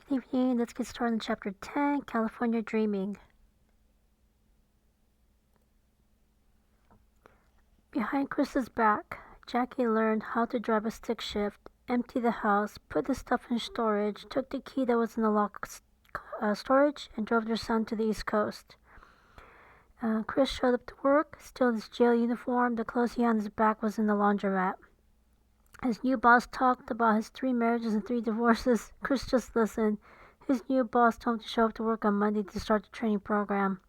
Good evening. Let's get started on Chapter 10, California Dreaming. Behind Chris's back, Jackie learned how to drive a stick shift, empty the house, put the stuff in storage, took the key that was in the locked storage, and drove their son to the East Coast. Chris showed up to work, still in his jail uniform. The clothes he had on his back was in the laundromat. His new boss talked about his 3 marriages and 3 divorces. Chris just listened. His new boss told him to show up to work on Monday to start the training program.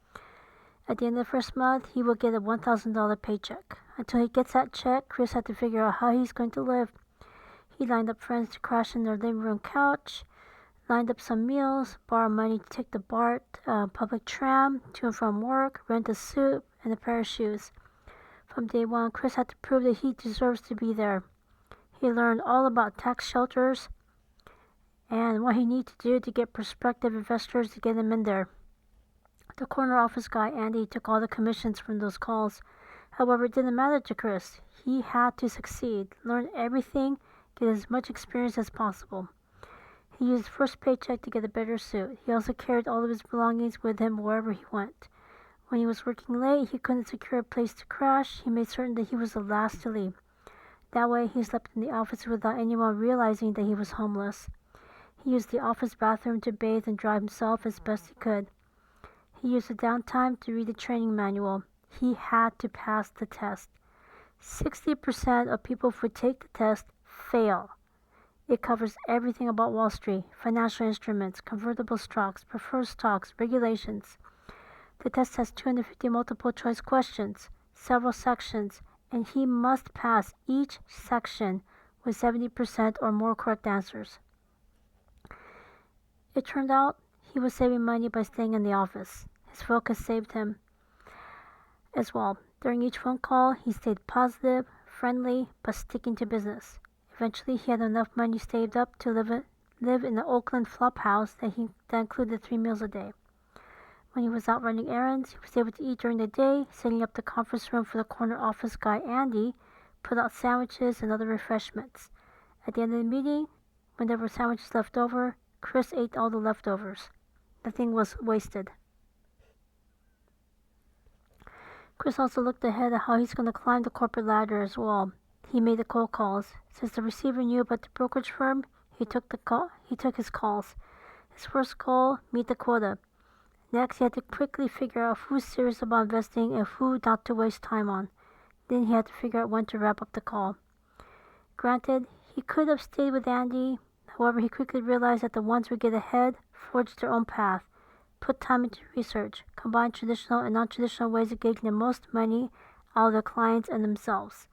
At the end of the first month, he will get a $1,000 paycheck. Until he gets that check, Chris had to figure out how he's going to live. He lined up friends to crash in their living room couch, lined up some meals, borrowed money to take the BART public tram to and from work, rent a suit, and a pair of shoes. From day one, Chris had to prove that he deserves to be there. He learned all about tax shelters and what he needed to do to get prospective investors to get him in there. The corner office guy, Andy, took all the commissions from those calls. However, it didn't matter to Chris. He had to succeed, learn everything, get as much experience as possible. He used his first paycheck to get a better suit. He also carried all of his belongings with him wherever he went. When he was working late, he couldn't secure a place to crash. He made certain that he was the last to leave. That way, he slept in the office without anyone realizing that he was homeless. He used the office bathroom to bathe and dry himself as best he could. He used the downtime to read the training manual. He had to pass the test. 60% of people who take the test fail. It covers everything about Wall Street, financial instruments, convertible stocks, preferred stocks, regulations. The test has 250 multiple choice questions, several sections, and he must pass each section with 70% or more correct answers. It turned out he was saving money by staying in the office. His focus saved him as well. During each phone call, he stayed positive, friendly, but sticking to business. Eventually, he had enough money saved up to live in the Oakland flop house that included 3 meals a day. When he was out running errands, he was able to eat during the day, setting up the conference room for the corner office guy, Andy, put out sandwiches and other refreshments. At the end of the meeting, when there were sandwiches left over, Chris ate all the leftovers. Nothing was wasted. Chris also looked ahead at how he's going to climb the corporate ladder as well. He made the cold calls. Since the receiver knew about the brokerage firm, he took his calls. His first goal, meet the quota. Next, he had to quickly figure out who's serious about investing and who not to waste time on. Then he had to figure out when to wrap up the call. Granted, he could have stayed with Andy. However, he quickly realized that the ones who get ahead forged their own path, put time into research, combined traditional and non-traditional ways of getting the most money out of their clients and themselves.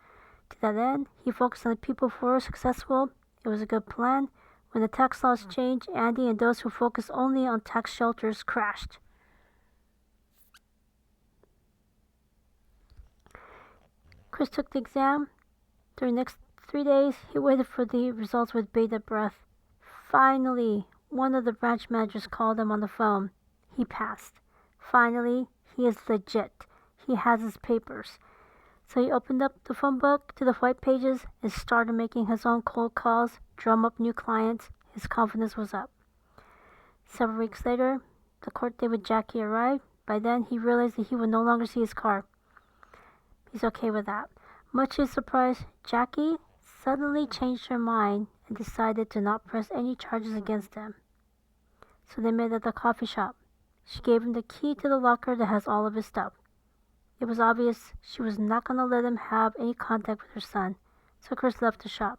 To that end, he focused on the people who were successful. It was a good plan. When the tax laws changed, Andy and those who focused only on tax shelters crashed. Chris took the exam. During the next 3 days, he waited for the results with bated breath. Finally, one of the branch managers called him on the phone. He passed. Finally, he is legit. He has his papers. So he opened up the phone book to the white pages and started making his own cold calls, drum up new clients. His confidence was up. Several weeks later, the court date with Jackie arrived. By then, he realized that he would no longer see his car. He's okay with that. Much to his surprise, Jackie suddenly changed her mind and decided to not press any charges against him. So they met at the coffee shop. She gave him the key to the locker that has all of his stuff. It was obvious she was not going to let him have any contact with her son, so Chris left the shop.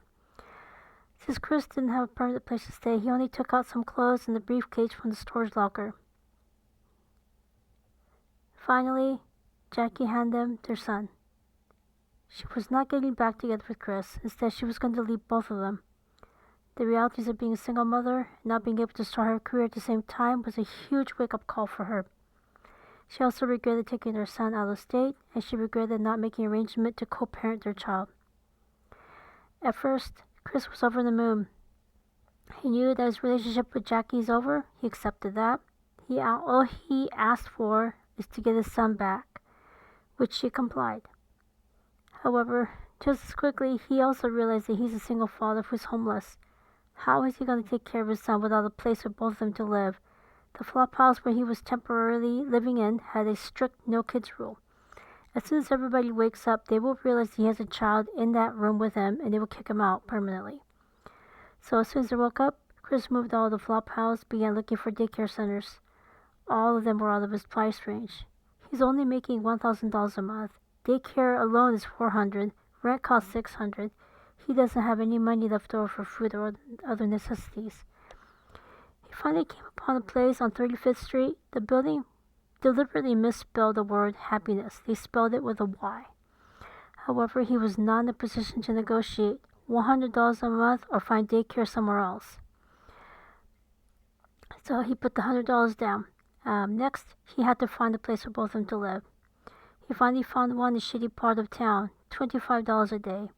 Since Chris didn't have a permanent place to stay, he only took out some clothes and the briefcase from the storage locker. Finally, Jackie handed him their son. She was not getting back together with Chris. Instead, she was going to leave both of them. The realities of being a single mother and not being able to start her career at the same time was a huge wake-up call for her. She also regretted taking her son out of state, and she regretted not making arrangement to co-parent their child. At first, Chris was over the moon. He knew that his relationship with Jackie is over. He accepted that. All he asked for is to get his son back, which she complied. However, just as quickly, he also realized that he's a single father who's homeless. How is he going to take care of his son without a place for both of them to live? The flop house where he was temporarily living in had a strict no kids rule. As soon as everybody wakes up, they will realize he has a child in that room with him and they will kick him out permanently. So as soon as they woke up, Chris moved out of the flop house, began looking for daycare centers. All of them were out of his price range. He's only making $1,000 a month. Daycare alone is $400. Rent costs $600. He doesn't have any money left over for food or other necessities. He finally came upon a place on 35th Street. The building deliberately misspelled the word happiness. They spelled it with a Y. However, he was not in a position to negotiate $100 a month or find daycare somewhere else. So he put the $100 down. Next, he had to find a place for both of them to live. He finally found one in a shitty part of town, $25 a day.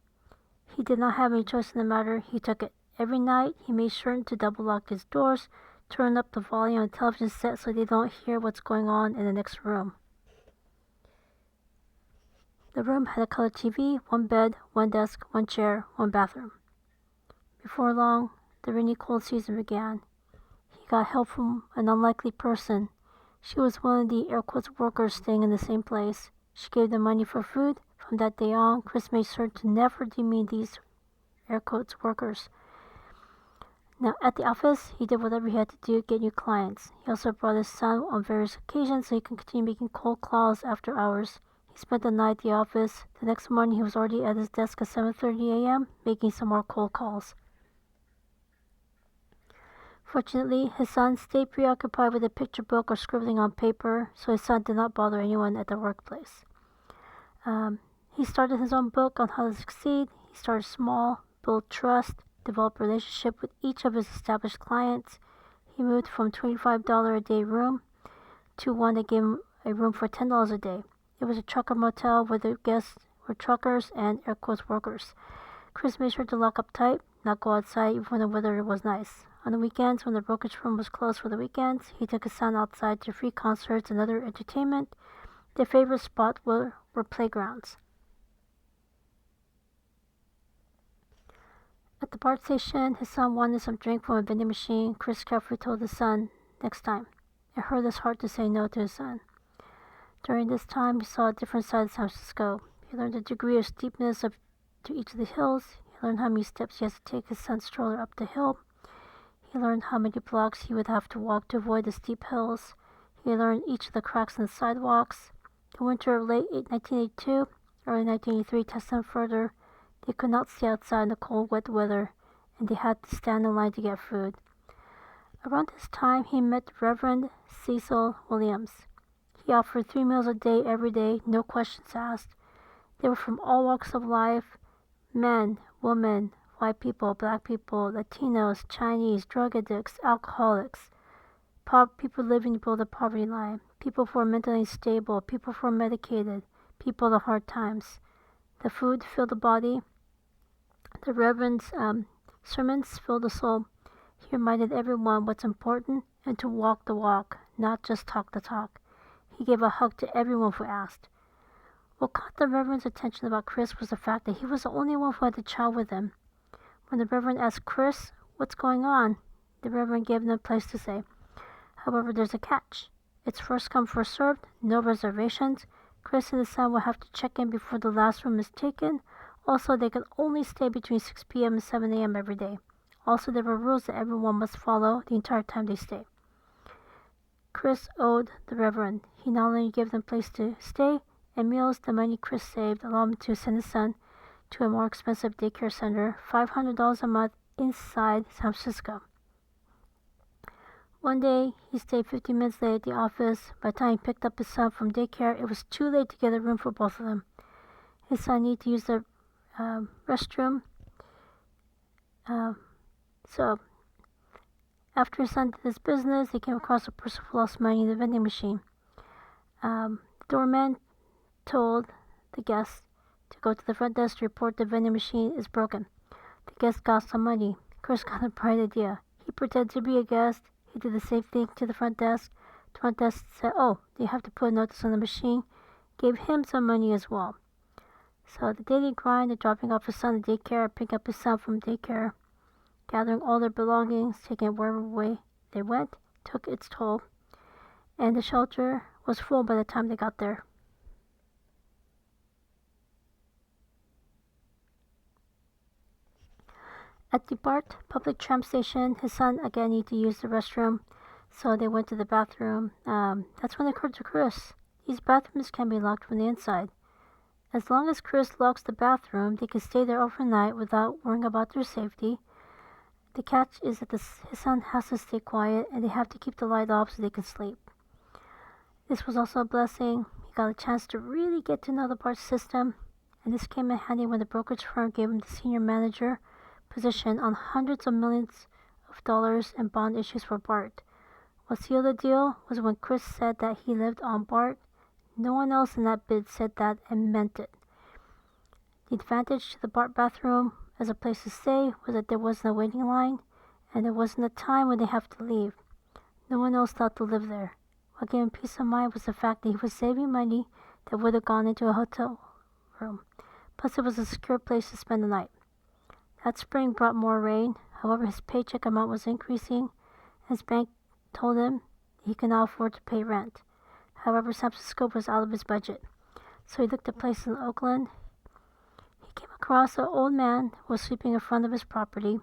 He did not have any choice in the matter. He took it. Every night, he made sure to double lock his doors, turn up the volume on the television set so they don't hear what's going on in the next room. The room had a color TV, one bed, one desk, one chair, one bathroom. Before long, the rainy cold season began. He got help from an unlikely person. She was one of the air quotes workers staying in the same place. She gave them money for food. From that day on, Chris made sure to never demean these air quotes workers. Now, at the office, he did whatever he had to do to get new clients. He also brought his son on various occasions so he could continue making cold calls after hours. He spent the night at the office. The next morning, he was already at his desk at 7:30 a.m., making some more cold calls. Fortunately, his son stayed preoccupied with a picture book or scribbling on paper, so his son did not bother anyone at the workplace. He started his own book on how to succeed. He started small, built trust, developed a relationship with each of his established clients. He moved from $25 a day room to one that gave him a room for $10 a day. It was a trucker motel where the guests were truckers and air quotes workers. Chris made sure to lock up tight, not go outside even when the weather was nice. On the weekends, when the brokerage firm was closed for the weekends, he took his son outside to free concerts and other entertainment. Their favorite spot were playgrounds. At the BART station, his son wanted some drink from a vending machine. Chris carefully told his son, "Next time." It hurt his heart to say no to his son. During this time, he saw a different side of San Francisco. He learned the degree of steepness to each of the hills. He learned how many steps he has to take his son's stroller up the hill. He learned how many blocks he would have to walk to avoid the steep hills. He learned each of the cracks in the sidewalks. The winter of late 1982, early 1983 tested them further. They could not stay outside in the cold, wet weather, and they had to stand in line to get food. Around this time, he met Reverend Cecil Williams. He offered 3 meals a day every day, no questions asked. They were from all walks of life: men, women, white people, black people, Latinos, Chinese, drug addicts, alcoholics, people living below the poverty line, people who are mentally unstable, people who are medicated, people of hard times. The food filled the body. The Reverend's sermons filled the soul. He reminded everyone what's important and to walk the walk, not just talk the talk. He gave a hug to everyone who asked. What caught the Reverend's attention about Chris was the fact that he was the only one who had a child with him. When the Reverend asked Chris, "What's going on?" the Reverend gave him a place to stay. However, there's a catch. It's first come, first served, no reservations. Chris and his son will have to check in before the last room is taken. Also, they can only stay between 6 p.m. and 7 a.m. every day. Also, there were rules that everyone must follow the entire time they stay. Chris owed the Reverend. He not only gave them a place to stay and meals, the money Chris saved allowed him to send his son to a more expensive daycare center, $500 a month inside San Francisco. One day, he stayed 15 minutes late at the office. By the time he picked up his son from daycare, it was too late to get a room for both of them. His son needed to use the restroom. So, after his son did his business, he came across a person who lost money in the vending machine. The doorman told the guest to go to the front desk to report the vending machine is broken. The guest got some money. Chris got a bright idea. He pretended to be a guest. He did the same thing to the front desk. The front desk said, "Oh, you have to put a notice on the machine." Gave him some money as well. So the daily grind of dropping off his son at daycare, picking up his son from daycare, gathering all their belongings, taking it wherever way they went, took its toll, and the shelter was full by the time they got there. At the BART public tram station, his son again needed to use the restroom, so they went to the bathroom. That's when it occurred to Chris. These bathrooms can be locked from the inside. As long as Chris locks the bathroom, they can stay there overnight without worrying about their safety. The catch is that his son has to stay quiet, and they have to keep the light off so they can sleep. This was also a blessing. He got a chance to really get to know the BART system, and this came in handy when the brokerage firm gave him the senior manager position on hundreds of millions of dollars in bond issues for BART. What sealed the deal was when Chris said that he lived on BART. No one else in that bid said that and meant it. The advantage to the BART bathroom as a place to stay was that there wasn't a waiting line, and there wasn't a time when they have to leave. No one else thought to live there. What gave him peace of mind was the fact that he was saving money that would have gone into a hotel room. Plus, it was a secure place to spend the night. That spring brought more rain. However, his paycheck amount was increasing, and his bank told him he could not afford to pay rent. However, San Francisco was out of his budget, so he looked at places in Oakland. He came across an old man who was sleeping in front of his property.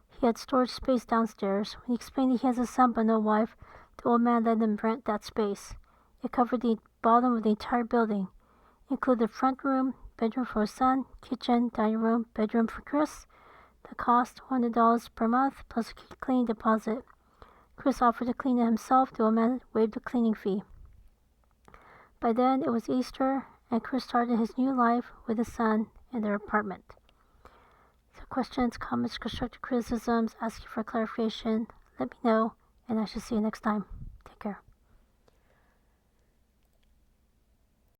He had storage space downstairs. When he explained that he has a son but no wife, the old man let him rent that space. It covered the bottom of the entire building, included front room, bedroom for his son, kitchen, dining room, bedroom for Chris. The cost, $100 per month, plus a cleaning deposit. Chris offered to clean it himself. The old man waived the cleaning fee. By then, it was Easter, and Chris started his new life with his son in their apartment. So questions, comments, constructive criticisms, asking for clarification, let me know, and I shall see you next time. Take care.